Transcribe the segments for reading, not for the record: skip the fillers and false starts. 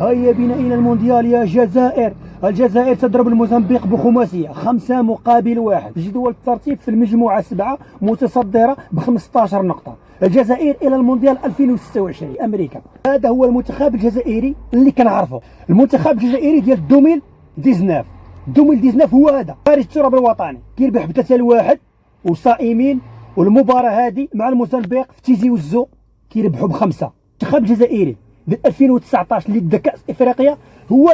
هيا بنا إلى المونديال يا جزائر. الجزائر تضرب الموزمبيق بخماسية 5-1. جدول الترتيب في المجموعة 7 متصدرة ب 15 نقطة. الجزائر إلى المونديال 2026 أمريكا. هذا هو المنتخب الجزائري اللي كنعرفه، المنتخب الجزائري ديال 2019 هو هذا خارج التراب الوطني، كيربح ب3-1 وصائمين. والمباراة هذه مع الموزمبيق في تيزي وزو كيربحوا ب5. المنتخب الجزائري ديال 2019 اللي دا كأس إفريقيا هو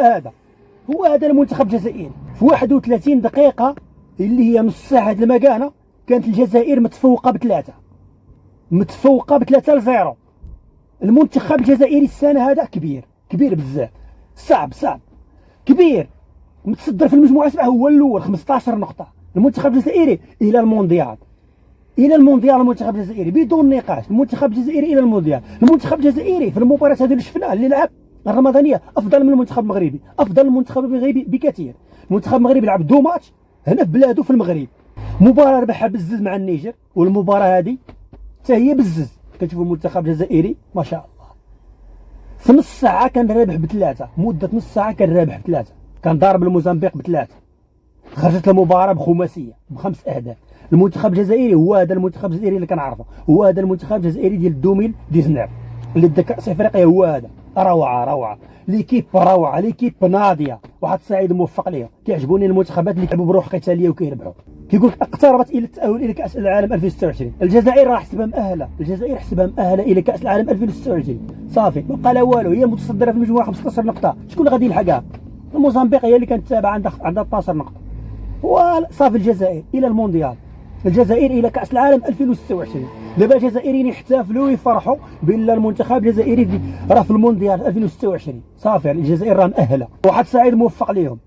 هذا المنتخب الجزائري. في 31 دقيقة اللي هي نص ساعة هاد المكانة كانت الجزائر متفوقة ب3-0. المنتخب الجزائري السنة هذا كبير بزاف، صعب كبير، متصدر في المجموعة 7 هو الأول 15 نقطة. المنتخب الجزائري إلى المونديال. المنتخب الجزائري بدون نقاش، المنتخب الجزائري إلى المونديال. المنتخب الجزائري في المباراة هذه اللي شفناها اللي لعب الرمضانية أفضل من المنتخب المغربي، بكثير. المنتخب المغربي لعب 2 ماتش هنا في بلاده في المغرب، مباراة ربحها بالزز مع النيجر، والمباراة هذه حتى هي بالزز. كتشوفوا المنتخب الجزائري ما شاء الله في نص ساعة كان رابح ب3، مدة نص ساعة كان رابح ب3، كان ضارب الموزمبيق ب3. خرجت المباراة بخماسية ب5 أهداف. المنتخب الجزائري هو هذا المنتخب الجزائري اللي كنعرفه، هو هذا المنتخب الجزائري ديال 2019 اللي دا كأس افريقيا. هو هذا روعة ليكيب روعة، ليكيب ناضية، واحد السعيد موفق ليها. كيعجبوني المنتخبات اللي كيلعبوا بروح قتالية وكيربحوا. كيقول لك اقتربت الى التأهل الى كأس العالم 2026. الجزائر راه حسبها مؤهلة، الى كأس العالم 2026. صافي ما بقى لا والو، هي متصدرة في المجموعة 15 نقطة. شكون غادي يلحقها؟ الموزمبيق هي اللي كانت تابعة عندها 12 نقطة. وصافي الجزائر الى المونديال، الجزائر الى كأس العالم 2026. دابا الجزائريين يحتفلوا ويفرحوا بان المنتخب الجزائري راه في المونديال 2026. صافي الجزائر راه مؤهله، واحد سعيد موفق ليهم.